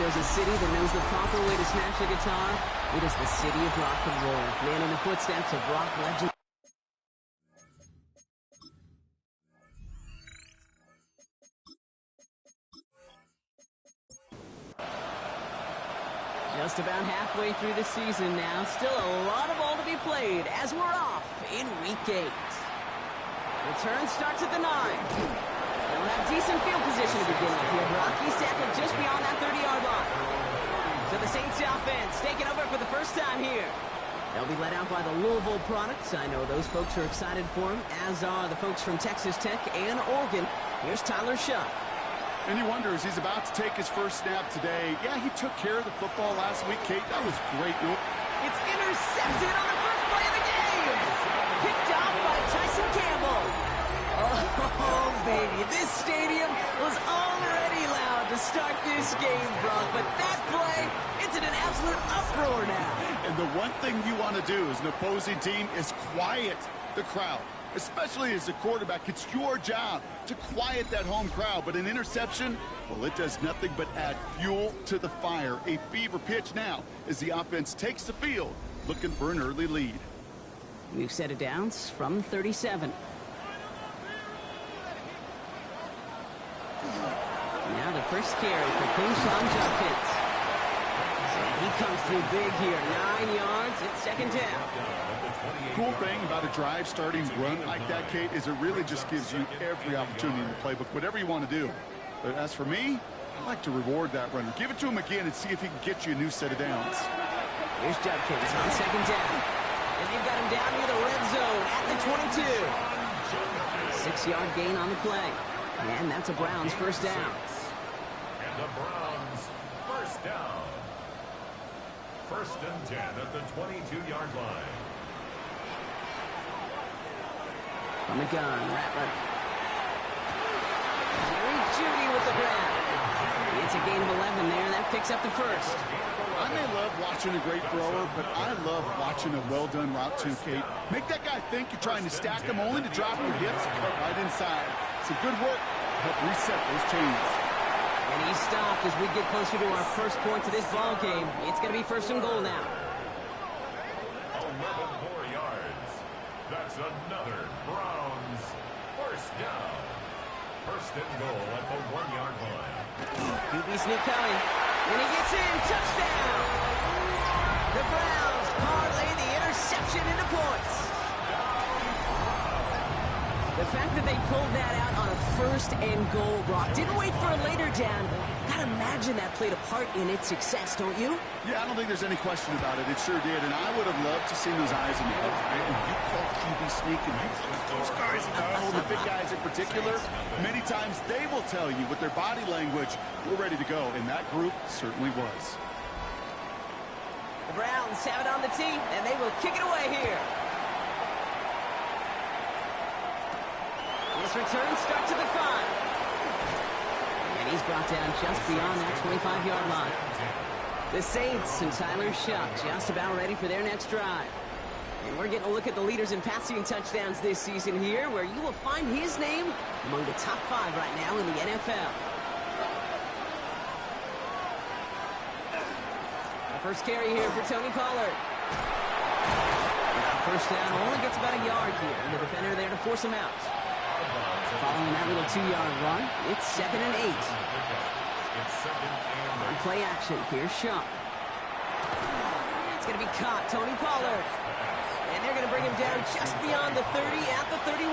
there's a city that knows the proper way to smash a guitar, it is the city of rock and roll. Man in the footsteps of rock legend. Just about halfway through the season now. Still a lot of ball to be played as we're off in Week 8. Return starts at the 9. They'll have decent field position to begin with here. Rockies tackled just beyond that 30-yard line. So the Saints offense taking over for the first time here. They'll be led out by the Louisville products. I know those folks are excited for him, as are the folks from Texas Tech and Oregon. Here's Tyler Shough. And you wonder, as he's about to take his first snap today, yeah, he took care of the football last week, Kate. That was great. It's intercepted on the first play of the game. Picked off by Tyson Campbell. Oh, baby, this stadium was already loud to start this game, Brock. But that play, it's in an absolute uproar now. And the one thing you want to do as an opposing team is quiet the crowd. Especially as a quarterback, it's your job to quiet that home crowd. But an interception, well, it does nothing but add fuel to the fire. A fever pitch now as the offense takes the field, looking for an early lead. We've set it down from 37. Now the first carry for Quinshon Judkins. And he comes through big here. 9 yards. It's second down. Cool thing about a drive starting run like that, Kate, is it really just gives you every opportunity in the playbook, whatever you want to do. But as for me, I like to reward that runner. Give it to him again and see if he can get you a new set of downs. Here's Judkins on second down. And they've got him down near the red zone at the 22. 6-yard gain on the play. And that's a Browns first down. And the Browns first down. First and 10 at the 22-yard line. On the gun, Rattler. Jerry Jeudy with the grab. It's a gain of 11 there. That picks up the first. I may love watching a great thrower, but I love watching a well-done route too, Kate. Make that guy think you're trying to stack him only to drop your hips right inside. It's a good work to help reset those chains. And he's stopped as we get closer to our first point to this ball game. It's going to be first and goal now. 11 more yards. That's another Browns first down. First and goal at the 1-yard line. QB sneak coming. And he gets in. Touchdown. The Browns parlay the interception into points. The fact that they pulled that out on a first and goal, Brock, didn't wait for a later down. Gotta imagine that played a part in its success, don't you? Yeah, I don't think there's any question about it. It sure did, and I would have loved to see those eyes in the head. Right? And you call QB sneak, and you call those guys, the big guys in particular, many times they will tell you with their body language, we're ready to go, and that group certainly was. The Browns have it on the tee, and they will kick it away here. This return starts at the 5. And he's brought down just beyond that 25-yard line. The Saints and Tyler Shough just about ready for their next drive. And we're getting a look at the leaders in passing touchdowns this season here, where you will find his name among the top 5 right now in the NFL. The first carry here for Tony Pollard. First down only gets about a yard here, and the defender there to force him out. Following that little 2-yard run, it's 2nd and 8. On play action, here's Shough. It's going to be caught, Tony Pollard. And they're going to bring him down just beyond the 30 at the 31.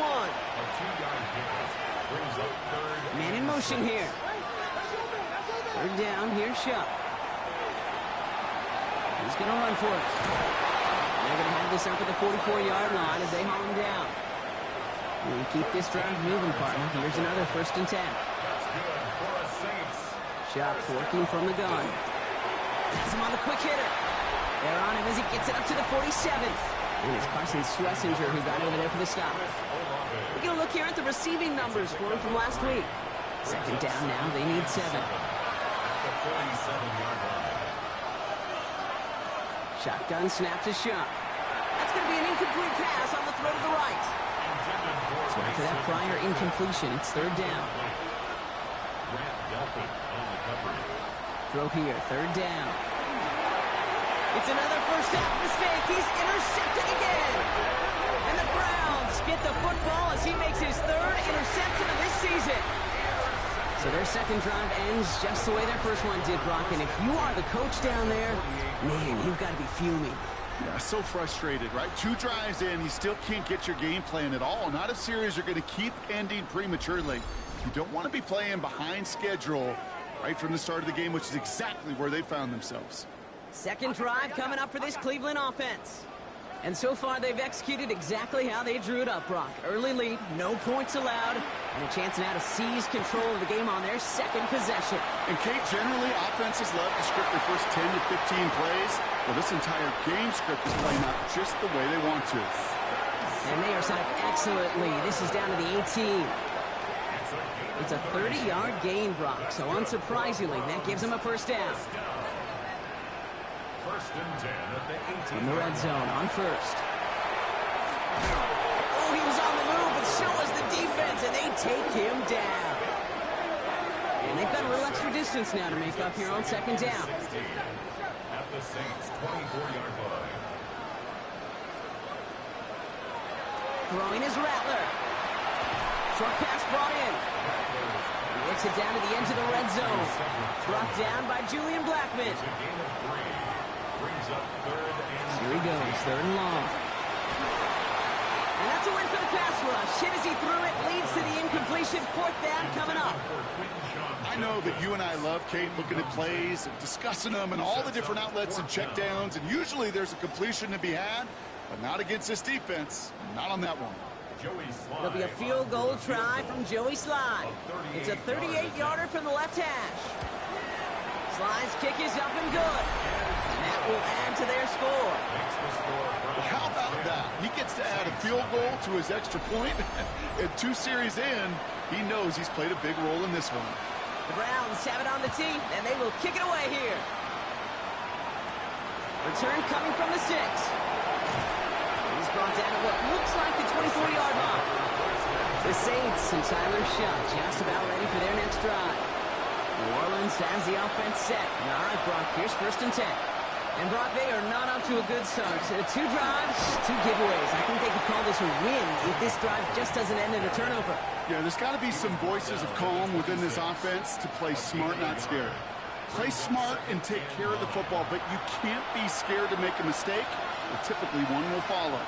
Man in motion here. Third down, here's Shough. He's going to run for it. They're going to have this up at the 44-yard line as they haul him down. And keep this drive moving, partner. Here's another 1st and 10. Shough working from the gun. Has him on the quick hitter. They're on him as he gets it up to the 47th. And it's Carson Schlesinger who got over there for the stop. We're going to look here at the receiving numbers for him from last week. Second down now. They need 7. Shotgun snap to Shough. That's going to be an incomplete pass on the throw to the right. So after that prior incompletion, it's 3rd down. Throw here, third down. It's another first half mistake. He's intercepted again. And the Browns get the football as he makes his third interception of this season. So their second drive ends just the way their first one did, Brock. And if you are the coach down there, man, you've got to be fuming. Yeah, so frustrated, right? 2 drives in, you still can't get your game plan at all. Not a series you're going to keep ending prematurely. You don't want to be playing behind schedule right from the start of the game, which is exactly where they found themselves. Second drive coming up for this Cleveland offense. And so far, they've executed exactly how they drew it up, Brock. Early lead, no points allowed, and a chance now to seize control of the game on their second possession. And, Kate, generally, offenses love to script their first 10 to 15 plays. Well, this entire game script is playing out just the way they want to. And they are set up excellently. This is down to the 18. It's a 30-yard gain, Brock, so unsurprisingly, that gives them a first down. First and 10 at the 18. In the red zone on first. Oh, he was on the move, but so was the defense, and they take him down. And they've got a little extra distance now to make up here on second down. At the Saints' 24-yard line. Throwing is Rattler. Short pass brought in. He works it down to the edge of the red zone. Brought down by Julian Blackmon. It's a gain of 3. Brings up third and Here he goes, third and long. And that's a win for the pass rush. Hit as he threw it, leads to the incompletion. Fourth down coming up. I know that you and I love, Kate, looking at plays and discussing them and all the different outlets and checkdowns, and usually there's a completion to be had, but not against this defense. Not on that one. It'll be a field goal try from Joey Slye. It's a 38-yarder from the left hash. Sly's kick is up and good. And that will add to their score. How about that? He gets to add a field goal to his extra point. And 2 series in, he knows he's played a big role in this one. The Browns have it on the tee, and they will kick it away here. Return coming from the 6. He's brought down at what looks like the 24-yard line. The Saints and Tyler Shutt just about ready for their next drive. New Orleans has the offense set. All right, Brock, here's first and 10. And Brock, they are not up to a good start. 2 drives, 2 giveaways. I think they could call this a win if this drive just doesn't end in a turnover. Yeah, there's got to be some voices of calm within this offense to play smart, not scared. Play smart and take care of the football, but you can't be scared to make a mistake, or typically one will follow.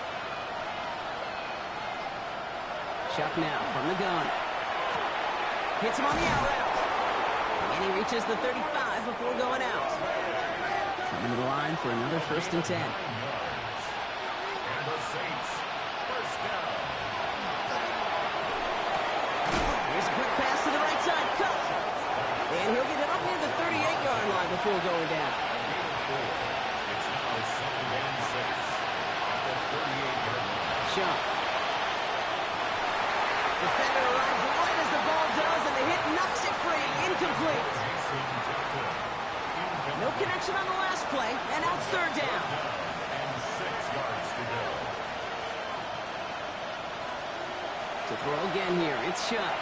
Chuck now from the gun. Hits him on the out route. And he reaches the 35 before going out. Coming to the line for another first and 10. And the Saints, first down. Here's a quick pass to the right side. Cut. And he'll get it up near the 38-yard line before going down. It's now 2nd and 6 at the 38-yard line. Chuck. Defender arrives right as the ball does, and the hit knocks it free. Incomplete. No connection on the last play, and now it's third down. And 6 yards to go. To throw again here, it's Chuck.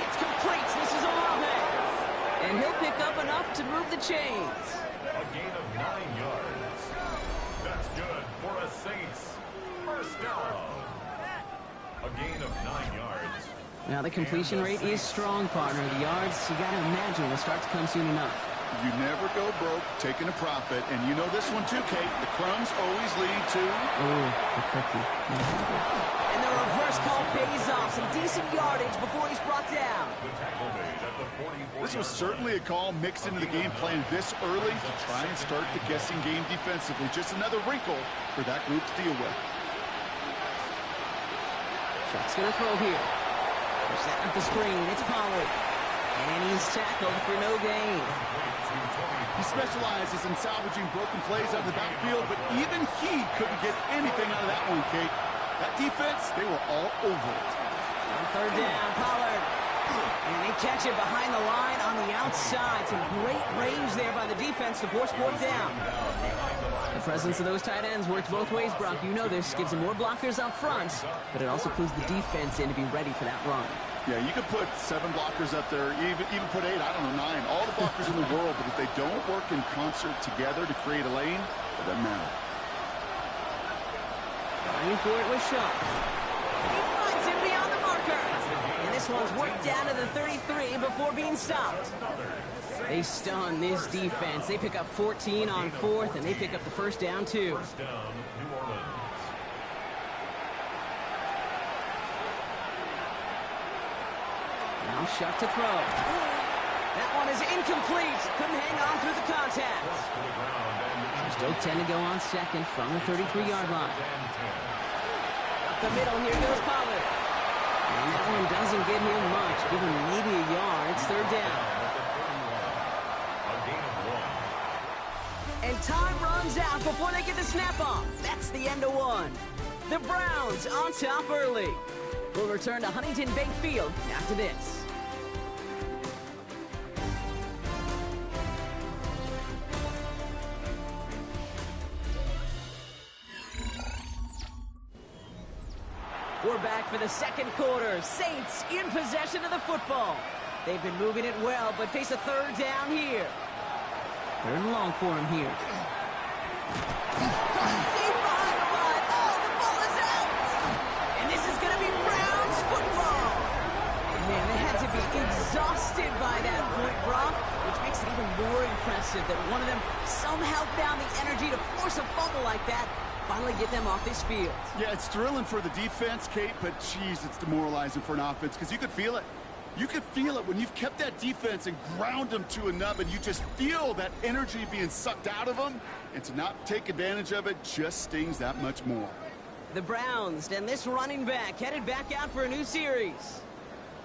It's complete. This is Olave. And he'll pick up enough to move the chains. A gain of 9 yards. That's good for a Saints first down. A gain of 9 yards. Now, the completion rate is strong, partner. The yards, you got to imagine, will start to come soon enough. You never go broke taking a profit, and you know this one too, Kate. The crumbs always lead to... Oh, the cookie. And the reverse call pays off. Some decent yardage before he's brought down. The tackle made at the 44. This was certainly a call mixed into the game plan this early to try and start the guessing game defensively. Just another wrinkle for that group to deal with. Chuck's going to throw here. They're setting up the screen. It's Pollard. And he's tackled for no gain. He specializes in salvaging broken plays out of the backfield, but even he couldn't get anything out of that one, Kate. That defense, they were all over it. On third down, Pollard. And they catch it behind the line on the outside. Some great range there by the defense to force fourth down. The presence of those tight ends works both ways, Brock. You know this. Gives them more blockers up front, but it also clues the defense in to be ready for that run. Yeah, you could put 7 blockers up there, even put 8, I don't know, 9. All the blockers in the world, but if they don't work in concert together to create a lane, it doesn't matter. Trying for it with Shaw. He finds him beyond the marker. And this one's worked down to the 33 before being stopped. They stun this defense. They pick up 14 on 4th, and they pick up the first down, too. First down, New Orleans. Now Shuck to throw. That one is incomplete. Couldn't hang on through the contact. Still 10 to go on second from the 33-yard line. Up the middle, here goes Pollard. And that one doesn't get him much. Give him maybe a yard. It's third down. And time runs out before they get the snap off. That's the end of one. The Browns on top early. We'll return to Huntington Bank Field after this. We're back for the second quarter. Saints in possession of the football. They've been moving it well, but face a third down here. Third and long for him here. Deep behind the line. Oh, the ball is out. And this is going to be Browns football. Man, they had to be exhausted by that point, Brock, which makes it even more impressive that one of them somehow found the energy to force a fumble like that. Finally get them off this field. Yeah, it's thrilling for the defense, Kate, but geez, it's demoralizing for an offense because you could feel it. You could feel it when you've kept that defense and ground them to a nub, and you just feel that energy being sucked out of them, and to not take advantage of it just stings that much more. The Browns and this running back headed back out for a new series.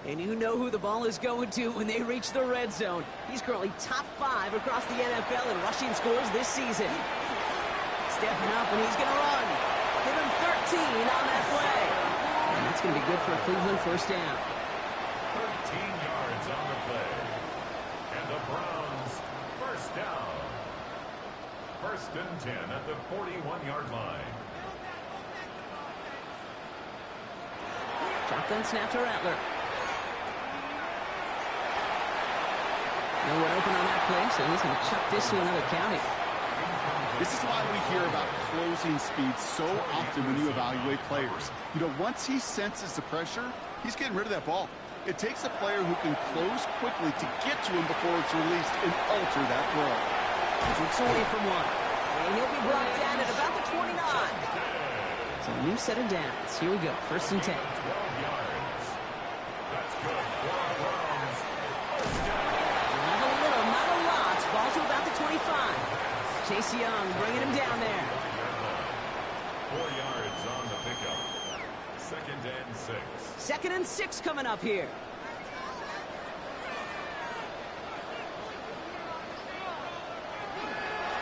And you know who the ball is going to when they reach the red zone. He's currently top 5 across the NFL in rushing scores this season. Stepping up, and he's going to run. Give him 13 on that play. And that's going to be good for a Cleveland first down. 13 yards on the play. And the Browns first down. First and 10 at the 41-yard line. Shotgun snap to Rattler. No one open on that play, so he's going to chuck this to another county. This is why we hear about closing speed so often when you evaluate players. You know, once he senses the pressure, he's getting rid of that ball. It takes a player who can close quickly to get to him before it's released and alter that throw. Looks away from one. And he'll be brought down at about the 29. So a new set of downs. Here we go. First and 10. 12 yards. That's good for the Browns. First down. Not a little, not a lot. Ball to about the 25. Chase Young bringing him down there. 4 yards on the pickup. Second and 6. Second and 6 coming up here.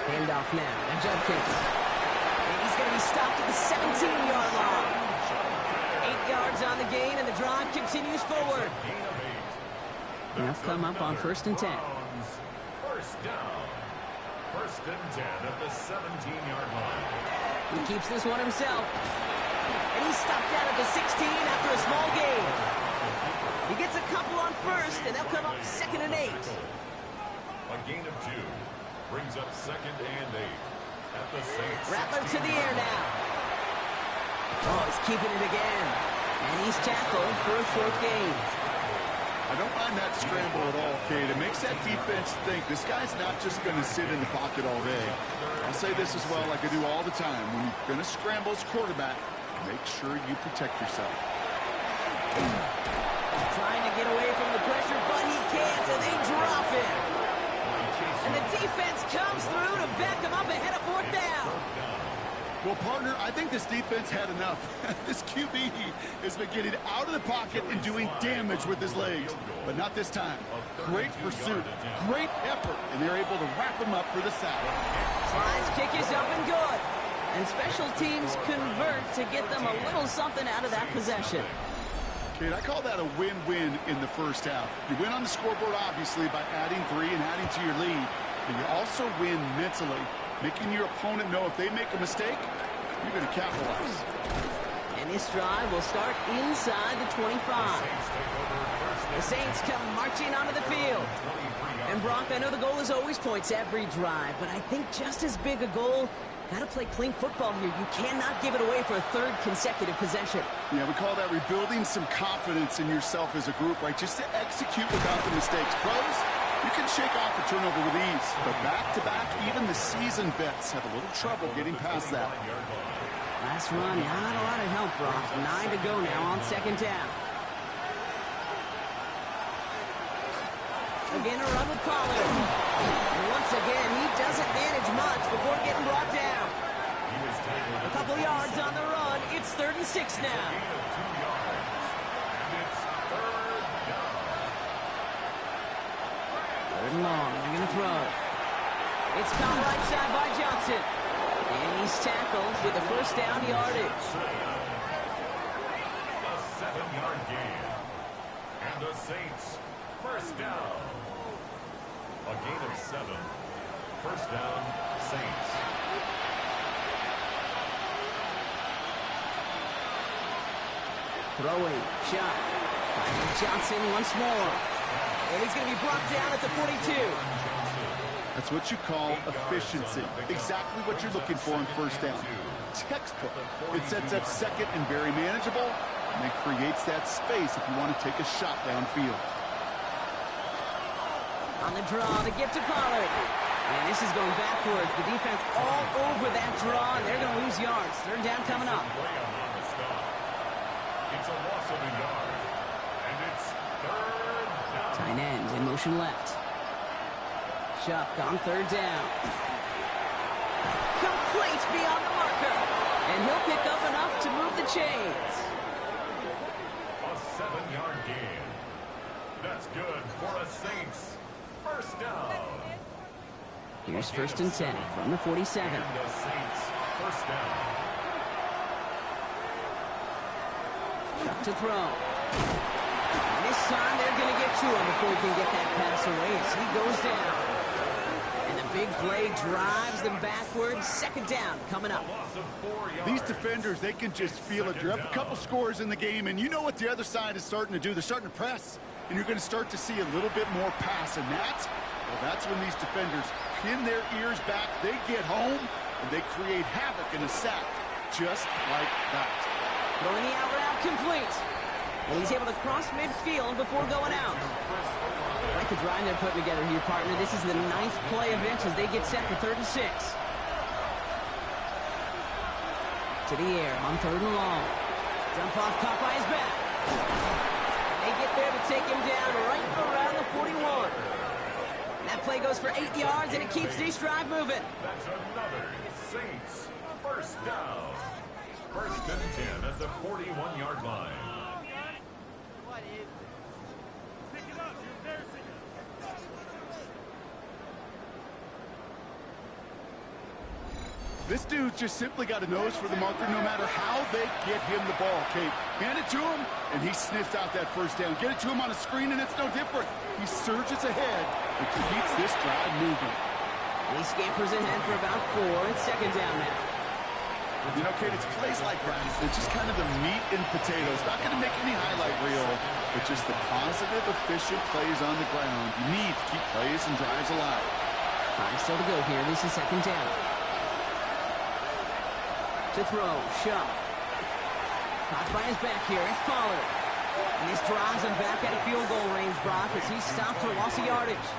Handoff now to Judkins. And he's going to be stopped at the 17-yard line. 8 yards on the gain, and the drive continues forward. They'll come up on first and 10. First down. First and 10 at the 17-yard line. He keeps this one himself. And he's stopped out at the 16 after a small gain. He gets a couple on first, and they'll come up second and 8. A gain of 2 brings up second and 8 at the Saints. Rattler to the air now. Oh, he's keeping it again. And he's tackled for a 4th gain. I don't mind that scramble at all, Kate. It makes that defense think this guy's not just going to sit in the pocket all day. I'll say this as well, like I do all the time. When you're going to scramble as quarterback, make sure you protect yourself. Trying to get away from the pressure, but he can't, and they drop it. And the defense comes through to back him up ahead of 4th down. Well, partner, I think this defense had enough. This QB has been getting out of the pocket and doing damage with his legs. But not this time. Great pursuit, great effort, and they're able to wrap him up for the sack. Slide's kick is up and good. And special teams convert to get them a little something out of that possession. Kate, I call that a win-win in the first half. You win on the scoreboard, obviously, by adding 3 and adding to your lead. But you also win mentally, making your opponent know if they make a mistake, you're going to capitalize. And this drive will start inside the 25. The Saints come marching onto the field. And Brock, I know the goal is always points every drive, but I think just as big a goal, got to play clean football here. You cannot give it away for a third consecutive possession. Yeah, we call that rebuilding some confidence in yourself as a group, right? Just to execute without the mistakes. Pros, you can shake off a turnover with ease, but back-to-back, even the seasoned vets have a little trouble getting past that. Last run, not a lot of help, Brock. 9 to go now on second down. Again, a run with Pollard. And once again, he doesn't manage much before getting brought down. A couple yards on the run. It's 3rd and 6 now. Third and long. They're going to throw. It's caught right side by Johnson. And he's tackled with a first down yardage. A 7-yard gain. And the Saints, first down. A gain of 7. First down, Saints. Throwing, shot. Johnson once more. And he's going to be brought down at the 42. That's what you call efficiency. Exactly what you're looking for on first down. Textbook. It sets up second and very manageable, and it creates that space if you want to take a shot downfield. On the draw, the give to Pollard. And this is going backwards. The defense all over that draw, and they're going to lose yards. Third down coming up. It's a loss of a yard. And it's 3rd down. Tight end in motion left. Shuck on 3rd down. Complete beyond the marker. And he'll pick up enough to move the chains. A 7-yard gain. That's good for a Saints. First down. Here's 1st and 10 from the 47. And the Saints, first down. Shuck to throw. And this time they're going to get to him before he can get that pass away as he goes down. And the big play drives them backwards. Second down coming up. These defenders, they can just feel it. You're up a couple scores in the game, and you know what the other side is starting to do. They're starting to press, and you're going to start to see a little bit more pass. And that's when these defenders pin their ears back. They get home, and they create havoc in a sack, just like that. Throwing the out route complete. And he's able to cross midfield before going out. I like the drive they're putting together here, partner. This is the 9th play of it as they get set for 3rd and 6. To the air on 3rd and long. Dump off caught by his back. They get there to take him down right around the 41. And that play goes for 8 yards, and it keeps this drive moving. That's another Saints first down. 1st and 10 at the 41-yard line. This dude's just simply got a nose for the marker no matter how they get him the ball, Kate. Hand it to him, and he sniffs out that first down. Get it to him on a screen, and it's no different. He surges ahead and keeps this drive moving. He scampers ahead for about 4. It's second down now. You know, Kate, it's plays like that. It's just kind of the meat and potatoes. Not going to make any highlight reel, but just the positive, efficient plays on the ground. You need to keep plays and drives alive. 5 still to go here. This is second down. To throw, Shuck. Caught by his back here. It's Pollard. And this drives him back at a field goal range, Brock, as he stopped for loss of yardage.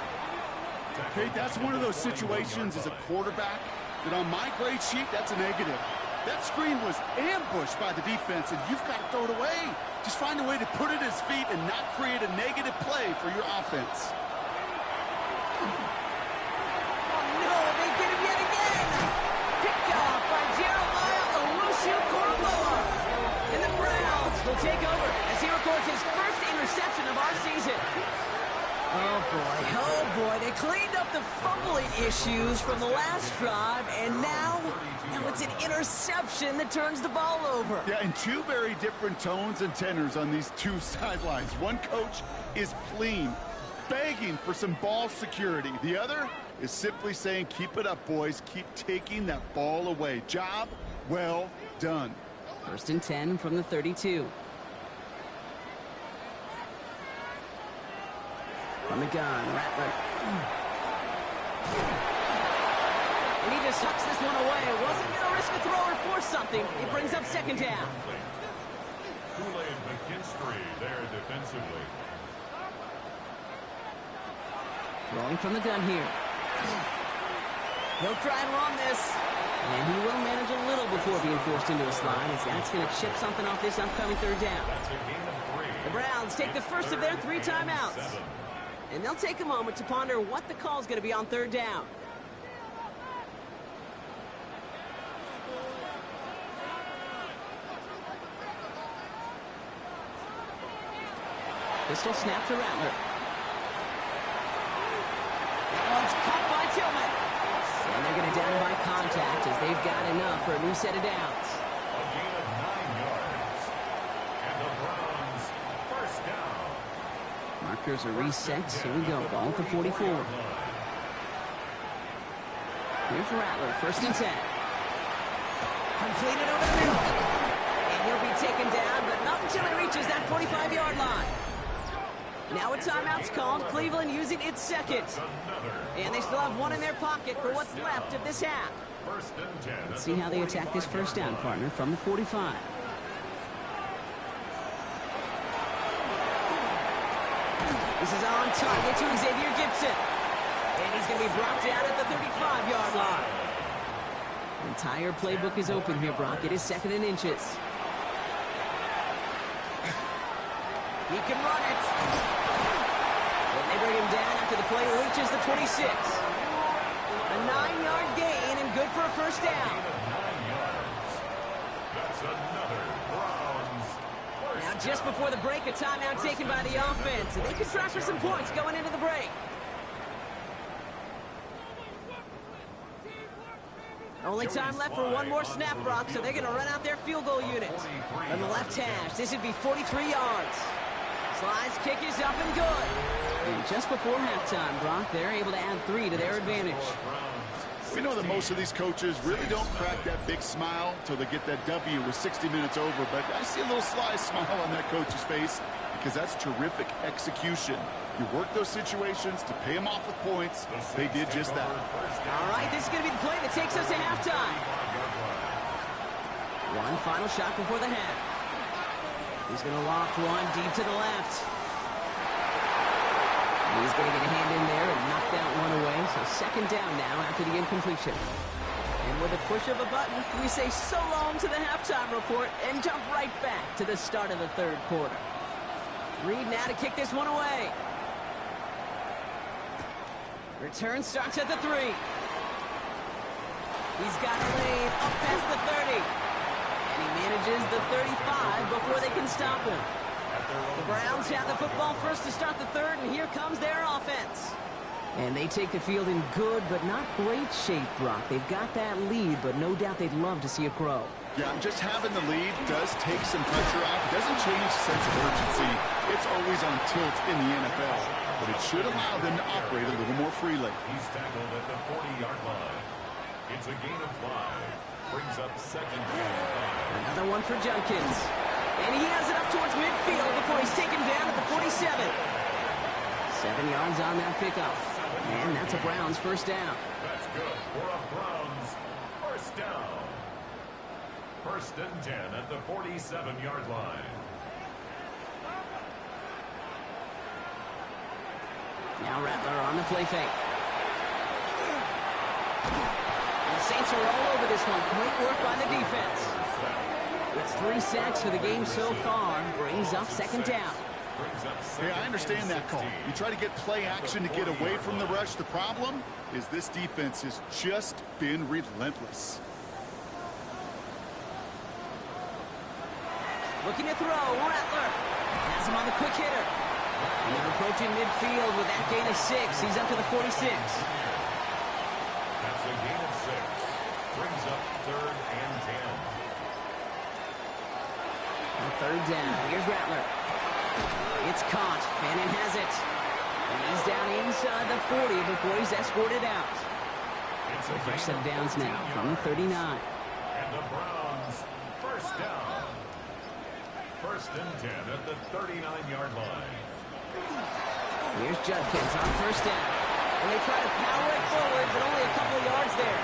Kate, that's one of those situations as a quarterback that on my grade sheet, that's a negative. That screen was ambushed by the defense, and you've got to throw it away. Just find a way to put it at his feet and not create a negative play for your offense. Oh, no, they get him yet again. Picked off by Jeremiah Owusu-Koramoah. And the Browns will take over as he records his first interception of our season. Oh boy, they cleaned up the fumbling issues from the last drive, and now it's an interception that turns the ball over. Yeah, and two very different tones and tenors on these two sidelines. One coach is pleading, begging for some ball security. The other is simply saying, keep it up, boys. Keep taking that ball away. Job well done. First and 10 from the 32. From the gun, Rattler. And he just tucks this one away. Wasn't going to risk a throw or force something. It brings up second down. Kool-Aid McKinstry there defensively. Throwing from the gun here. He'll try and run this. And he will manage a little before being forced into a slide, as that's going to chip something off this upcoming third down. That's a gain of 3. The Browns take the first of their 3 timeouts. And they'll take a moment to ponder what the call is going to be on third down. Pistol snap to Rattler. That one's caught by Tillman. And they're going to down by contact as they've got enough for a new set of downs. A gain of 9 yards. And the Browns first down. Markers are reset. Here we go. Ball at the 44. Here's Rattler. First and 10. Completed over the middle. And he'll be taken down, but not until he reaches that 45-yard line. Now a timeout's called. Cleveland using its second. And they still have one in their pocket for what's left of this half. First and 10. Let's see how they attack this first down, partner, from the 45. This is on target to Xavier Gipson. And he's going to be brought down at the 35-yard line. The entire playbook is open here, Brock. It is second and inches. He can run it. And they bring him down after the play reaches the 26. A 9-yard gain and good for a first down. That's another Browns first Now just before the break, a timeout taken by the offense. And they can try for some points going into the break. Only time left for one more snap, Brock, so they're going to run out their field goal unit. From the left hash, this would be 43 yards. Slice kick is up and good. And just before halftime, Brock, they're able to add 3 to their advantage. We know that most of these coaches really don't crack that big smile till they get that W with 60 minutes over, but I see a little sly smile on that coach's face because that's terrific execution. You work those situations to pay them off with points. They did just that. All right, this is going to be the play that takes us to halftime. One final shot before the half. He's going to loft one deep to the left. He's going to get a hand in there and knock that one away. So second down now after the incompletion. And with a push of a button, we say so long to the halftime report and jump right back to the start of the third quarter. Reed now to kick this one away. Return starts at the 3. He's got a lane up past the 30. And he manages the 35 before they can stop him. The Browns have the football first to start the third, and here comes their offense. And they take the field in good but not great shape, Brock. They've got that lead, but no doubt they'd love to see it grow. Yeah, just having the lead does take some pressure off. It doesn't change the sense of urgency. It's always on tilt in the NFL. But it should allow them to operate a little more freely. He's tackled at the 40-yard line. It's a gain of 5. Brings up second and 5. Another one for Junkins. And he has it up towards midfield before he's taken down at the 47. 7 yards on that pickup. And that's a Browns first down. That's good for a Browns first down. First and 10 at the 47-yard line. Now Rattler on the play fake. And the Saints are all over this one. Great work by the defense. It's 3 sacks for the game so far. Brings up second down. Hey, I understand that call. You try to get play action to get away from the rush. The problem is this defense has just been relentless. Looking to throw, Rattler. Has him on the quick hitter. And they're approaching midfield with that gain of 6. He's up to the 46. That's a gain of 6. Brings up third and 10. On third down, here's Rattler. It's caught. Fannin has it. And he's down inside the 40 before he's escorted out. It's So fresh set of downs now from the 39. And the Browns first first down. First and 10 at the 39-yard line. Here's Judkins on first down. And they try to power it forward, but only a couple of yards there.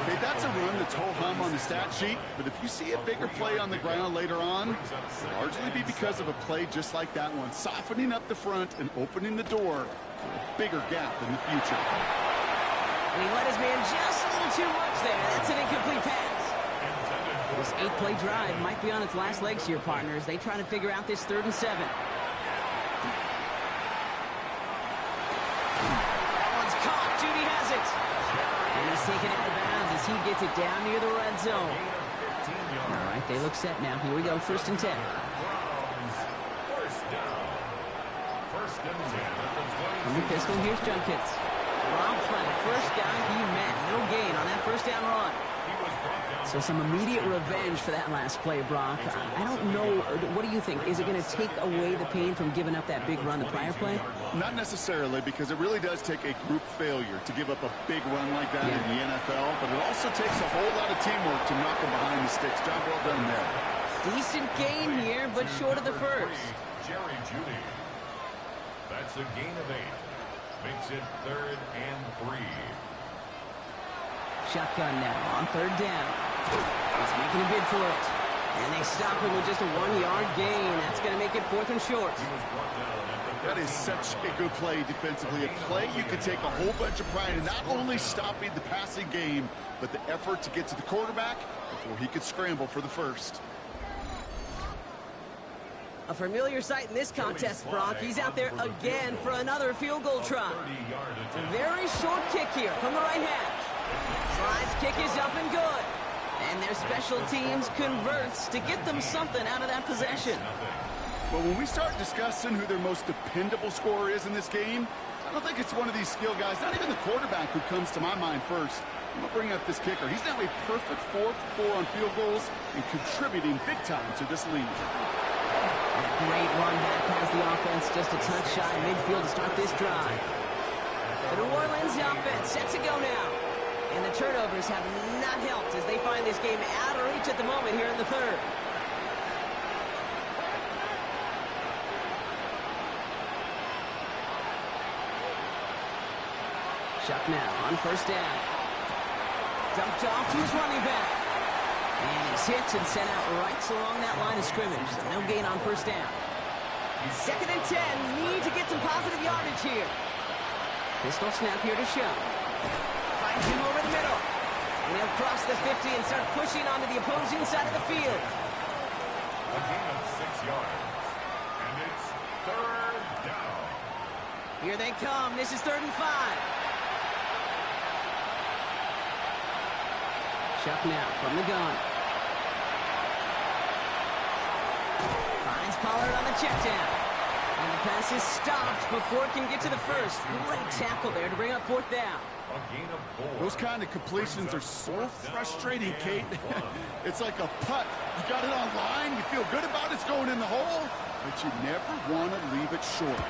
Okay, that's a run that's ho-hum on the stat sheet, but if you see a bigger play on the ground later on, it'll largely be because of a play just like that one, softening up the front and opening the door for a bigger gap in the future. And he let his man just a little too much there. That's an incomplete pass. This 8-play drive might be on its last legs here, partners. They try to figure out this 3rd and 7. That one's caught. Judy has it. And he's taken out of bounds as he gets it down near the red zone. All right, they look set now. Here we go, 1st and 10. First down. First and 10 at the 20. From the pistol, here's Judkins. Robbed by the first guy he met. No gain on that first down run. So some immediate revenge for that last play, Brock. I don't know. What do you think? Is it going to take away the pain from giving up that big run the prior play? Not necessarily, because it really does take a group failure to give up a big run like that in the NFL, but it also takes a whole lot of teamwork to knock them behind the sticks. Job well done there. Decent gain here, but short of the first. Jerry Judy. That's a gain of 8. Makes it 3rd and 3. Shotgun now on 3rd down. He's making a bid for it. And they stop him with just a 1-yard gain. That's going to make it 4th and short. That is such a good play defensively. A play you can take a whole bunch of pride in not only stopping the passing game, but the effort to get to the quarterback before he could scramble for the first. A familiar sight in this contest, Brock. He's out there again for another field goal try. A very short kick here from the right hash. Slides kick is up and good. And their special teams converts to get them something out of that possession. But when we start discussing who their most dependable scorer is in this game, I don't think it's one of these skill guys, not even the quarterback, who comes to my mind first. I'm going to bring up this kicker. He's now a perfect 4-for-4 on field goals and contributing big time to this lead. A great run back has the offense just a touch shy of midfield to start this drive. The New Orleans offense set to go now. And the turnovers have not helped as they find this game out of reach at the moment here in the 3rd. Shuck now on 1st down. Dumped off to his running back. And he's hit and sent out right along that line of scrimmage. So no gain on 1st down. 2nd and 10. Need to get some positive yardage here. Pistol snap here to Shuck. Finds him over the middle. And he'll cross the 50 and start pushing onto the opposing side of the field. A gain of 6 yards. And it's 3rd down. Here they come. This is 3rd and 5. Shuck now from the gun. Finds Pollard on the check down. And the pass is stopped before it can get to the first. Great tackle there to bring up 4th down. Those kind of completions are so frustrating, Kate. It's like a putt. You got it on line, you feel good about it's going in the hole, but you never want to leave it short.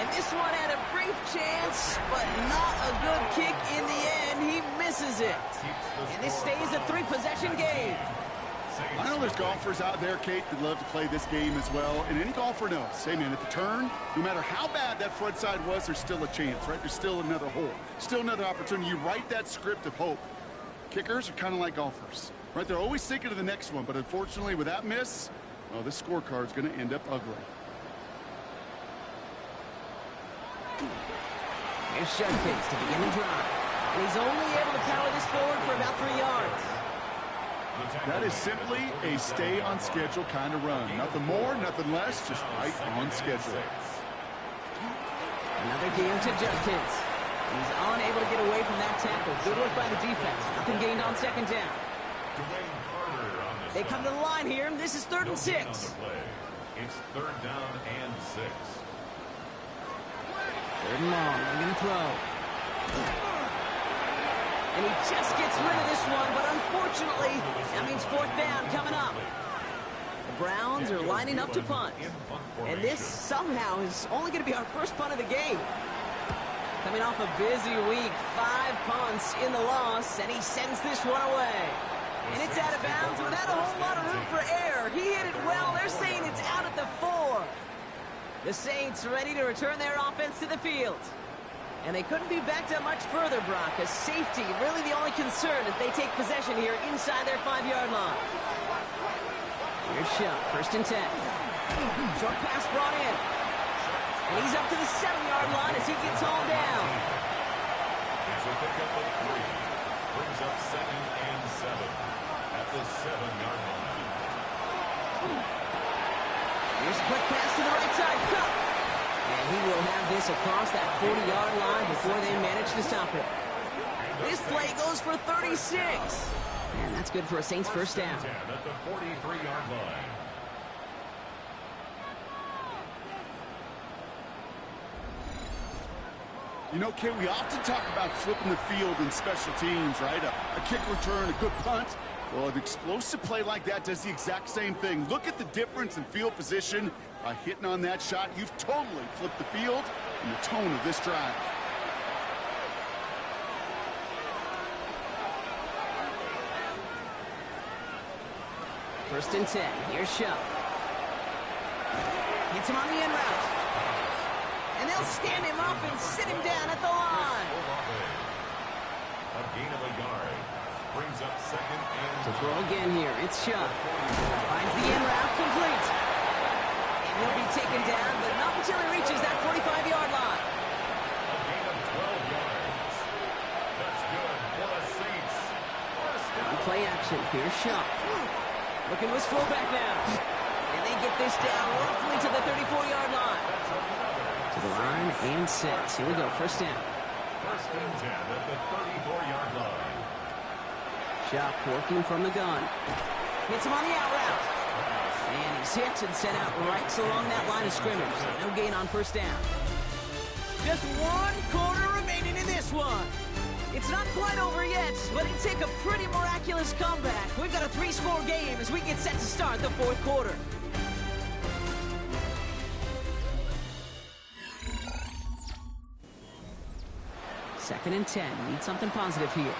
And this one had a brief chance, but not a good kick in the end. He misses it. And this stays a 3-possession game. I know there's golfers out there, Kate, that love to play this game as well. And any golfer knows, hey, man, at the turn, no matter how bad that front side was, there's still a chance, right? There's still another hole, still another opportunity. You write that script of hope. Kickers are kind of like golfers, right? They're always thinking of the next one. But unfortunately, with that miss, well, this scorecard's going to end up ugly. Here's Judkins to begin the drive. And he's only able to power this forward for about 3 yards. That is simply a stay-on-schedule kind of run. Nothing more, nothing less, just right on schedule. Another game to Judkins. He's unable to get away from that tackle. Good work by the defense. Nothing gained on 2nd down. They come to the line here. This is 3rd and 6. It's 3rd down and 6. 3rd and long. They're going to throw. And he just gets rid of this one, but unfortunately, that means 4th down coming up. The Browns are lining up to punt. And this somehow is only going to be our first punt of the game. Coming off a busy week, 5 punts in the loss, and he sends this one away. And it's out of bounds without a whole lot of room for error. He hit it well. They're saying it's out at the 4. The Saints ready to return their offense to the field. And they couldn't be backed up much further, Brock. A safety, really the only concern as they take possession here inside their 5-yard line. Here's Shuck, 1st and 10. Short pass brought in. And he's up to the 7-yard line as he gets hauled down. It's a pickup of 3. Brings up 2nd and 7 at the 7-yard line. Here's a quick pass to the right side. Cup. And he will have this across that 40-yard line before they manage to stop it. This play goes for 36. And that's good for a Saints 1st down. At the 43-yard line. You know, Kay, we often talk about flipping the field in special teams, right? A kick return, a good punt. Well, an explosive play like that does the exact same thing. Look at the difference in field position. By hitting on that shot, you've totally flipped the field and the tone of this drive. First and 10. Here's Shuck. Gets him on the end route. And they'll stand him up and sit him down at the line. A gain of a yard. Brings up 2nd and To throw again here, it's Shuck. Finds the end route complete. And he'll be taken down, but not until he reaches that 45-yard line. a gain of 12 yards. That's good for the Saints. First down. Play action. Here's Shuck. Looking to his fullback now. And they get this down roughly to the 34-yard line. To the line and set. Here we go. 1st down. 1st and 10 at the 34-yard line. Shuck working from the gun. Hits him on the out route. And he's hit and sent out right along that line of scrimmage. So no gain on 1st down. Just 1 quarter remaining in this one. It's not quite over yet, but it'd take a pretty miraculous comeback. We've got a 3-score game as we get set to start the 4th quarter. Second and 10. Need something positive here.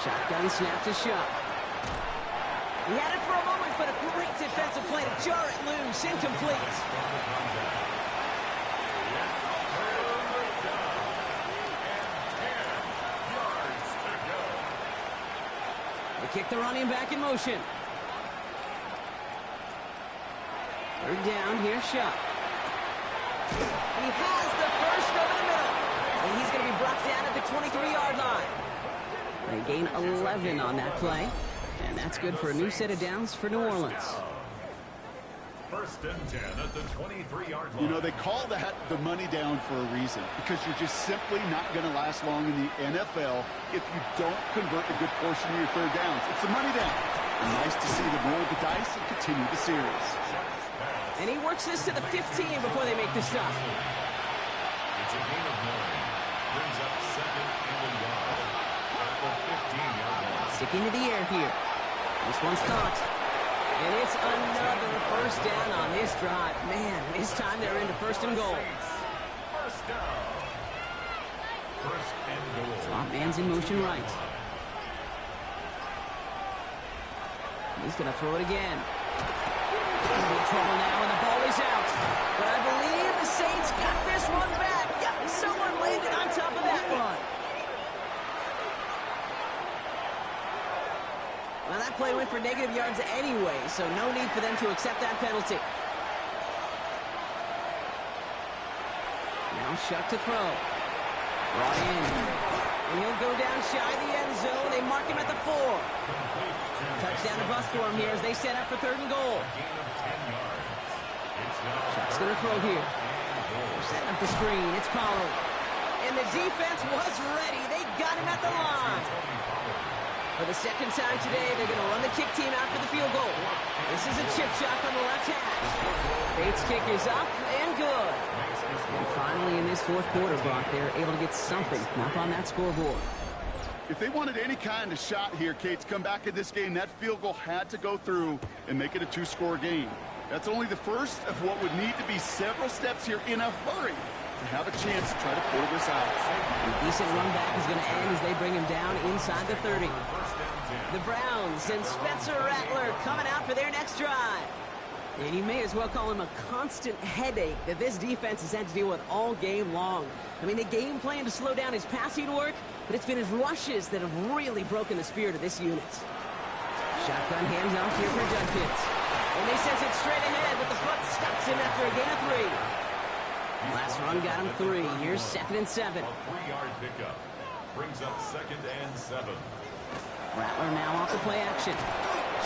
Shotgun snap to Shuck. He had it for a moment, but a great defensive play to jar it loose. Incomplete. They kick the running back in motion. 3rd down, here's Shuck. He has the first over the middle. And he's going to be brought down at the 23-yard line. They gain 11 on that play. And that's good for a new set of downs for New Orleans. 1st and 10 at the 23-yard line. You know, they call that the money down for a reason, because you're just simply not going to last long in the NFL if you don't convert a good portion of your 3rd downs. It's the money down. And nice to see them roll the dice and continue the series. And he works this to the 15 before they make the stop. It's a gain of 9. Brings up 2nd and a yard at the 15-yard line. Sticking to the air here. This one's caught. And it's another 1st down on this drive. Man, this time they're into 1st and goal. First down. 1st and goal. Slot man's in motion right. He's going to throw it again. In trouble now, and the ball is out. But I believe the Saints got this one back. Yep, someone landed on top of that one. Well, that play went for negative yards anyway, so no need for them to accept that penalty. Now Shuck to throw. Brought in. And he'll go down shy of the end zone. They mark him at the 4. Touchdown to bust for him here as they set up for 3rd and goal. Shuck's going to throw here. Setting up the screen. It's Pollard. And the defense was ready. They got him at the line. For the 2nd time today, they're going to run the kick team out for the field goal. This is a chip shot from the left hash. Bates' kick is up and good. And finally in this 4th quarter, Brock, they're able to get something up on that scoreboard. If they wanted any kind of shot here, Kate, to come back in this game, that field goal had to go through and make it a 2-score game. That's only the first of what would need to be several steps here in a hurry to have a chance to try to pull this out. A decent run back is going to end as they bring him down inside the 30. The Browns and Spencer Rattler coming out for their next drive. And you may as well call him a constant headache that this defense has had to deal with all game long. I mean, the game plan to slow down his passing work, but it's been his rushes that have really broken the spirit of this unit. Shotgun hands off here for Judkins. And they sense it straight ahead, but the front stops him after a gain of 3. Last run got him 3. Here's 2nd and 7. A 3-yard pickup brings up 2nd and 7. Rattler now off the play action.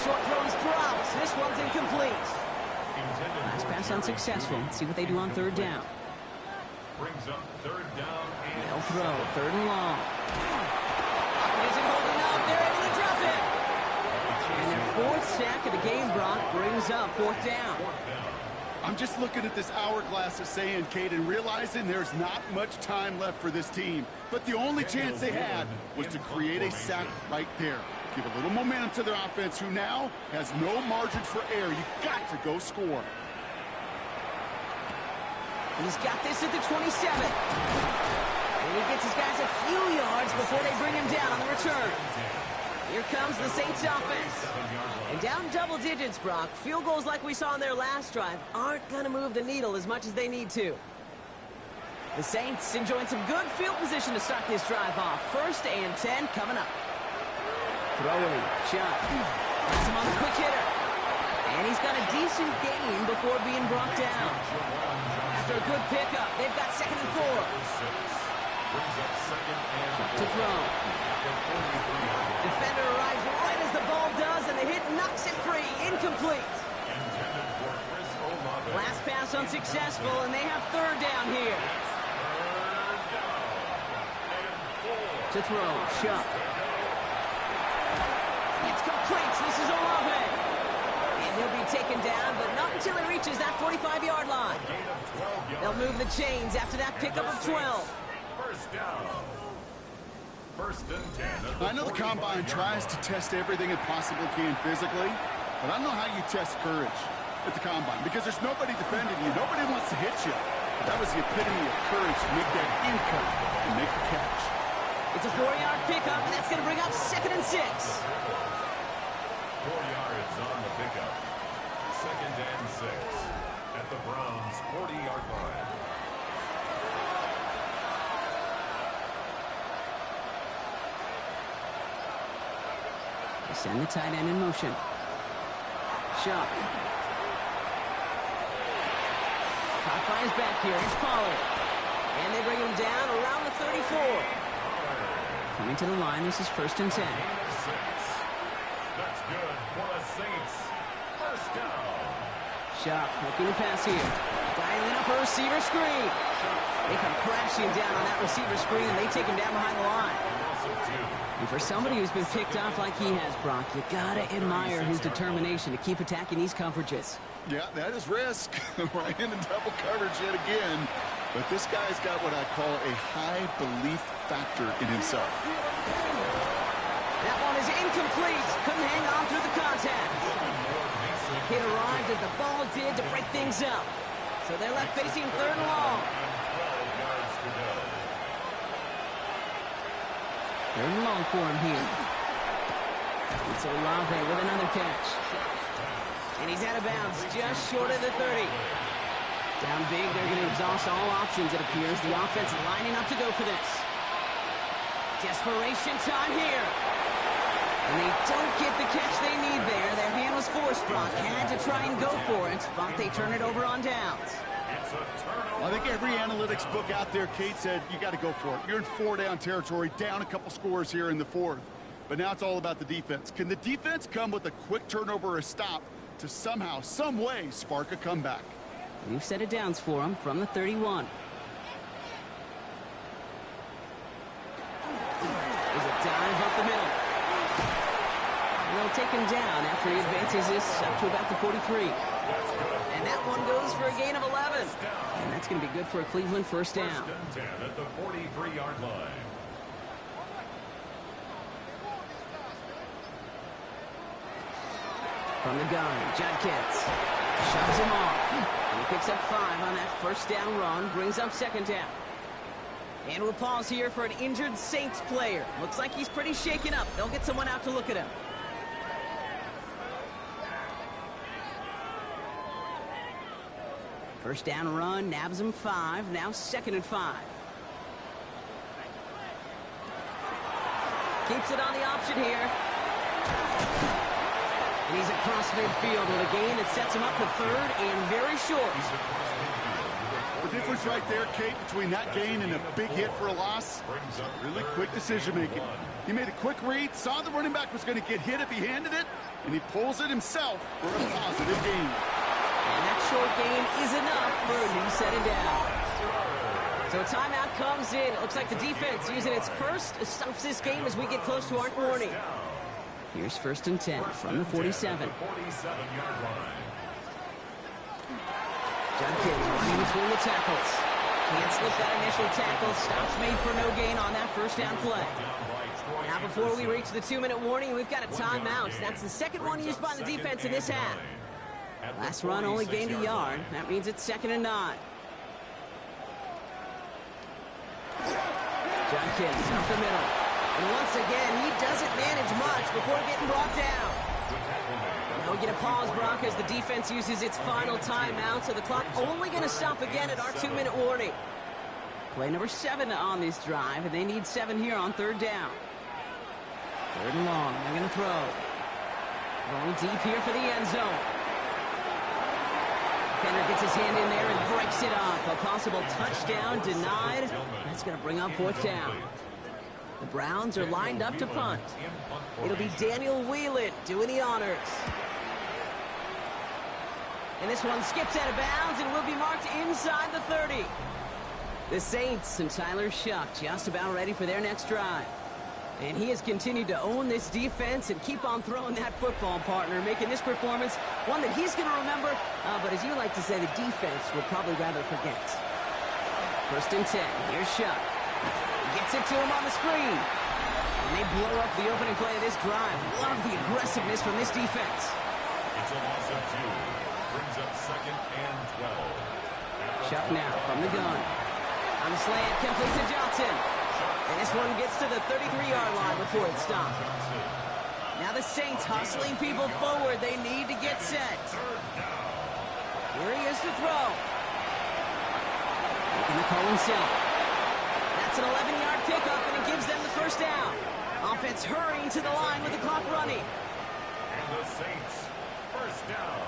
Short throw is dropped. This one's incomplete. Last pass unsuccessful. Let's see what they do on 3rd down. Brings up 3rd down and They'll throw 3rd and long. Pocket isn't holding up. They're able to drop it. And their 4th sack of the game, Brock, brings up 4th down. I'm just looking at this hourglass of saying, Kate, and realizing there's not much time left for this team. But the only chance they had was to create a sack right there. Give a little momentum to their offense, who now has no margin for error. You got to go score. He's got this at the 27. And he gets his guys a few yards before they bring him down on the return. Here comes the Saints offense. And down double digits, Brock. Field goals like we saw in their last drive aren't going to move the needle as much as they need to. The Saints enjoying some good field position to start this drive off. 1st and 10 coming up. Throwing, shot. Gets him on the quick hitter. And he's got a decent gain before being brought down. After a good pickup, they've got 2nd and 4. Shot to throw. Defender arrives right as the ball does, and the hit knocks it free. Incomplete. Last pass unsuccessful, and they have 3rd down here. To throw, Shuck. It's complete. This is Olave. And he'll be taken down, but not until he reaches that 45-yard line. They'll move the chains after that pickup of 12. 1st down. 1st and 10. I know the Combine tries to test everything it possibly can physically, but I don't know how you test courage at the Combine, because there's nobody defending you. Nobody wants to hit you. But that was the epitome of courage to make that in-cut and make the catch. It's a 4-yard pickup, and that's going to bring up 2nd and 6. 4 yards on the pickup. 2nd and 6 at the Browns' 40-yard line. They send the tight end in motion. Shuck. Caught by his back here. It's Pollard. And they bring him down around the 34. Coming to the line, this is 1st and 10. That's good for the Saints. 1st down. Shuck looking to pass here. Dialing up a receiver screen. They come crashing down on that receiver screen, and they take him down behind the line. And for somebody who's been picked off like he has, Brock, you gotta admire his determination to keep attacking these coverages. Yeah, that is risk. Right into double coverage yet again. But this guy's got what I call a high belief factor in himself. That one is incomplete. Couldn't hang on through the contact. Hit arrived as the ball did to break things up. So they're left facing 3rd and long. 3rd and long for him here. It's Olave with another catch. And he's out of bounds just short of the 30. Down big, they're going to exhaust all options, it appears. The offense lining up to go for this. Desperation time here. And they don't get the catch they need there. Their hand was forced, Brock. Had to try and go for it, but they turn it over on downs. I think every analytics book out there, Kate, said you got to go for it. You're in 4-down territory, down a couple scores here in the 4th. But now it's all about the defense. Can the defense come with a quick turnover or a stop to somehow, some way, spark a comeback? You've set it downs for him from the 31. There's a dive up the middle. And they'll take him down after he advances this up to about the 43. And that one goes for a gain of 11. And that's going to be good for a Cleveland 1st down. 1st and 10 at the 43-yard line. From the gun, Judkins. Shoves him off. And he picks up 5 on that first down run. Brings up second down. And we'll pause here for an injured Saints player. Looks like he's pretty shaken up. They'll get someone out to look at him. First down run, nabs him 5. Now 2nd and 5. Keeps it on the option here. And he's across midfield with a gain that sets him up for 3rd and very short. The difference right there, Kate, between that gain and a big hit for a loss, really quick decision-making. He made a quick read, saw the running back was going to get hit if he handed it, and he pulls it himself for a positive gain. And that short gain is enough for a new setting down. So a timeout comes in. It looks like the defense using its first stops this game as we get close to our warning. Here's 1st and 10 from the 47. Judkins running between the tackles. Can't slip that initial tackle. Stops made for no gain on that first down play. Now before we reach the 2-minute warning, we've got a timeout. That's the second one used by the defense in this half. Last run only gained a yard. That means it's 2nd and 9. Judkins up the middle. And once again, he doesn't manage much before getting brought down. Now we get a pause, Brock, as the defense uses its final timeout, so the clock only going to stop again at our 2-minute warning. Play number 7 on this drive, and they need 7 here on 3rd down. 3rd and long, they're going to throw. Going deep here for the end zone. Defender gets his hand in there and breaks it up. A possible touchdown denied. That's going to bring up 4th down. The Browns are lined up to punt. It'll be Daniel Whelan doing the honors. And this one skips out of bounds and will be marked inside the 30. The Saints and Tyler Shuck just about ready for their next drive. And he has continued to own this defense and keep on throwing that football, partner, making this performance one that he's going to remember, but as you like to say, the defense will probably rather forget. 1st and 10. Here's Shuck. Gets it to him on the screen. And they blow up the opening play of this drive. Love the aggressiveness from this defense. It's a loss of 2. Brings up 2nd and 12. Shuck now from the gun. On the slant, complete to Johnson. And this one gets to the 33-yard line before it's stopped. Now the Saints hustling people forward. They need to get set. Here he is to throw. Making the call himself. That's an 11-yard pickup, and it gives them the 1st down. Offense hurrying to the line with the clock running. And the Saints, 1st down.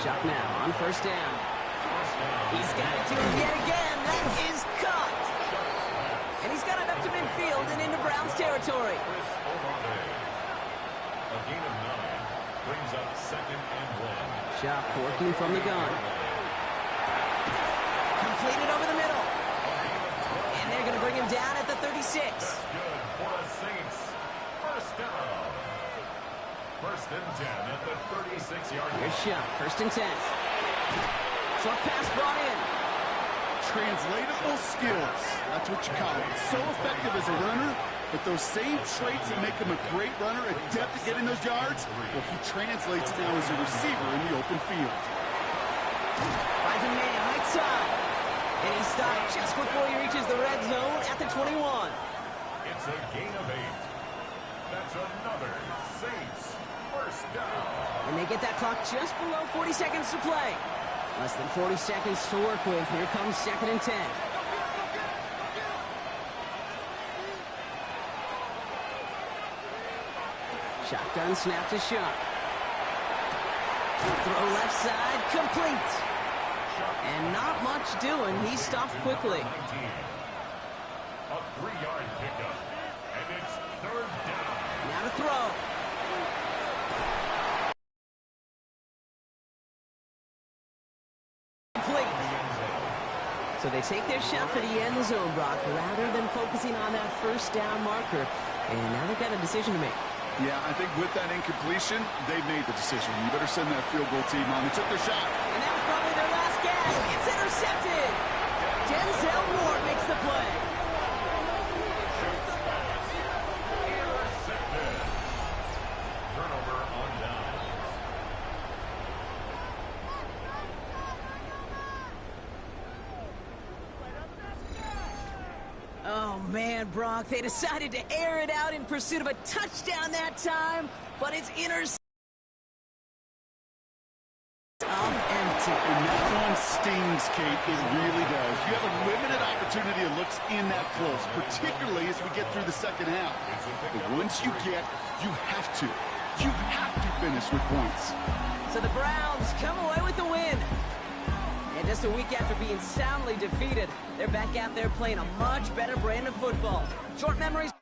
Shuck now on 1st down. He's got it to him yet again. That is cut. And he's got it up to midfield and into Browns territory. A gain of 9 brings up 2nd and 1. Shuck working from the gun. Completed over the middle. And they're going to bring him down at the 36. That's good for the Saints. 1st down. 1st and 10 at the 36-yard line. Here's Shuck. 1st and 10. Short pass brought in. Translatable skills. That's what you call it. So effective as a runner, but those same traits that make him a great runner, adept at getting those yards, well, he translates now as a receiver in the open field. Finds a man right side. And he stopped just before he reaches the red zone at the 21. It's a gain of 8. That's another Saints 1st down. And they get that clock just below 40 seconds to play. Less than 40 seconds to work with. Here comes 2nd and 10. Shotgun snap to Shuck. Throw left side, complete. And not much doing. He stopped quickly. 19. A 3-yard pickup. And it's 3rd down. Now to throw. So they take their shot for the end zone, Brock, rather than focusing on that 1st down marker. And now they've got a decision to make. Yeah, I think with that incompletion, they've made the decision. You better send that field goal team on. They took their shot. And that was probably their last gasp. It's intercepted. Denzel Ward makes the play. Intercepted. Turnover on downs. man, Brock. They decided to air it out in pursuit of a touchdown that time, but it's intercepted. Empty. And that one stings, Kate. It really does. You have a limited opportunity that looks in that close, particularly as we get through the second half. But once you get, you have to finish with points. So the Browns come away with the win. And just a week after being soundly defeated, they're back out there playing a much better brand of football. Short memories.